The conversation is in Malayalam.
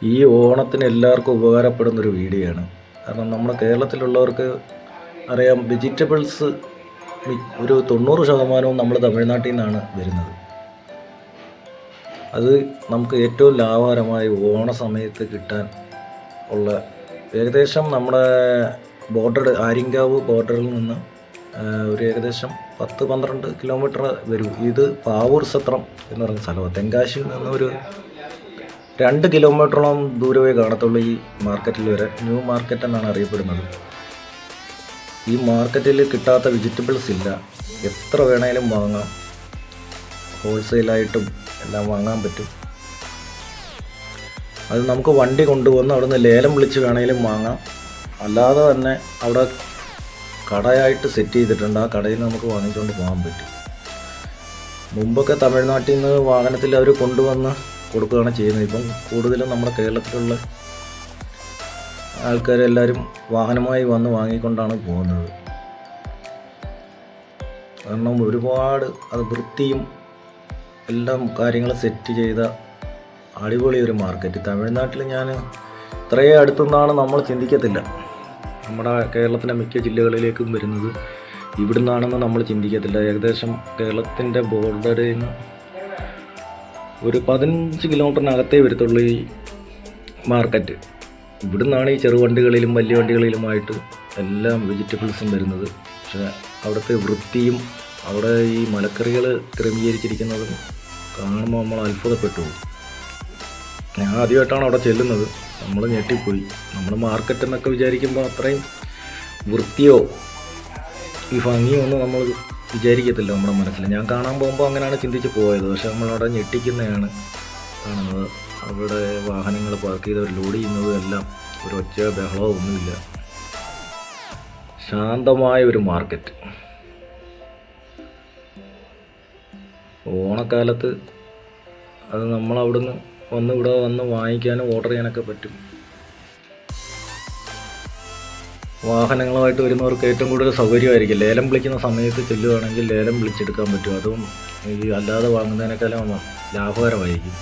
ഈ ഓണത്തിന് എല്ലാവർക്കും ഉപകാരപ്പെടുന്നൊരു വീഡിയോയാണ്. കാരണം നമ്മുടെ കേരളത്തിലുള്ളവർക്ക് അറിയാം, വെജിറ്റബിൾസ് ഒരു 90% നമ്മൾ തമിഴ്നാട്ടിൽ നിന്നാണ് വരുന്നത്. അത് നമുക്ക് ഏറ്റവും ലാഭകരമായി ഓണ സമയത്ത് കിട്ടാൻ ഉള്ള ഏകദേശം നമ്മുടെ ആര്യങ്കാവ് ബോർഡറിൽ നിന്ന് ഒരു ഏകദേശം 10-12 കിലോമീറ്റർ വരും. ഇത് പാവൂർ സത്രം എന്ന് പറയുന്ന സ്ഥലമാണ്. തെങ്കാശിയിൽ നിന്ന് ഒരു 2 കിലോമീറ്ററോളം ദൂരമേ കാണത്തുള്ളൂ ഈ മാർക്കറ്റിൽ വരെ. ന്യൂ മാർക്കറ്റ് എന്നാണ് അറിയപ്പെടുന്നത്. ഈ മാർക്കറ്റിൽ കിട്ടാത്ത വെജിറ്റബിൾസ് ഇല്ല. എത്ര വേണേലും വാങ്ങാം. ഹോൾസെയിലായിട്ടും എല്ലാം വാങ്ങാൻ പറ്റും. അത് നമുക്ക് വണ്ടി കൊണ്ടുവന്ന് അവിടെ നിന്ന് ലേലം വിളിച്ച് വേണേലും വാങ്ങാം. അല്ലാതെ തന്നെ അവിടെ കടയായിട്ട് സെറ്റ് ചെയ്തിട്ടുണ്ട്. ആ കടയിൽ നമുക്ക് വാങ്ങിച്ചുകൊണ്ട് പോകാൻ പറ്റും. മുമ്പൊക്കെ തമിഴ്നാട്ടിൽ നിന്ന് വാഹനത്തിൽ അവർ കൊണ്ടുവന്ന് കൊടുക്കുകയാണ് ചെയ്യുന്നത്. ഇപ്പം കൂടുതലും നമ്മുടെ കേരളത്തിലുള്ള ആൾക്കാരെല്ലാവരും വാഹനമായി വന്ന് വാങ്ങിക്കൊണ്ടാണ് പോകുന്നത്. കാരണം ഒരുപാട് അത് വൃത്തിയും എല്ലാം കാര്യങ്ങൾ സെറ്റ് ചെയ്ത അടിപൊളി ഒരു മാർക്കറ്റ്. തമിഴ്നാട്ടിൽ ഞാൻ ഇത്രയേ അടുത്തുനിന്നാണ് നമ്മൾ ചിന്തിക്കത്തില്ല. നമ്മുടെ കേരളത്തിലെ മിക്ക ജില്ലകളിലേക്കും വരുന്നത് ഇവിടെ നിന്നാണെന്ന് നമ്മൾ ചിന്തിക്കത്തില്ല. ഏകദേശം കേരളത്തിൻ്റെ ബോർഡറിൽ നിന്ന് ഒരു 15 കിലോമീറ്ററിനകത്തേ വരത്തുള്ളൂ ഈ മാർക്കറ്റ്. ഇവിടെ നിന്നാണ് ഈ ചെറുവണ്ടികളിലും വലിയ വണ്ടികളിലുമായിട്ട് എല്ലാം വെജിറ്റബിൾസും വരുന്നത്. പക്ഷേ അവിടുത്തെ വൃത്തിയും അവിടെ ഈ മലക്കറികൾ ക്രമീകരിച്ചിരിക്കുന്നതും കാണുമ്പോൾ നമ്മൾ അത്ഭുതപ്പെട്ടു. ഞാൻ ആദ്യമായിട്ടാണ് അവിടെ ചെല്ലുന്നത്. നമ്മൾ ഞെട്ടിപ്പോയി. നമ്മൾ മാർക്കറ്റ് എന്നൊക്കെ വിചാരിക്കുമ്പോൾ അത്രയും വൃത്തിയോ ഈ ഭംഗിയോ ഒന്നും നമ്മൾ വിചാരിക്കത്തില്ല നമ്മുടെ മനസ്സിൽ. ഞാൻ കാണാൻ പോകുമ്പോൾ അങ്ങനെയാണ് ചിന്തിച്ച് പോയത്. പക്ഷെ നമ്മളവിടെ ഞെട്ടിക്കുന്നതാണ് കാണുന്നത്. അവിടെ വാഹനങ്ങൾ പാർക്ക് ചെയ്തവർ ലോഡ് ചെയ്യുന്നതും എല്ലാം ഒരു ഒച്ച ബഹളമോ ഒന്നുമില്ല. ശാന്തമായ ഒരു മാർക്കറ്റ്. ഓണക്കാലത്ത് അത് നമ്മളവിടുന്ന് ഇവിടെ വന്ന് വാങ്ങിക്കാനും ഓർഡർ ചെയ്യാനൊക്കെ പറ്റും. വാഹനങ്ങളുമായിട്ട് വരുന്നവർക്ക് ഏറ്റവും കൂടുതൽ സൗകര്യമായിരിക്കും. ലേലം വിളിക്കുന്ന സമയത്ത് ചെല്ലുകയാണെങ്കിൽ ലേലം വിളിച്ചെടുക്കാൻ പറ്റും. അതും ഈ അല്ലാതെ വാങ്ങുന്നതിനേക്കാളും ലാഭകരമായിരിക്കും.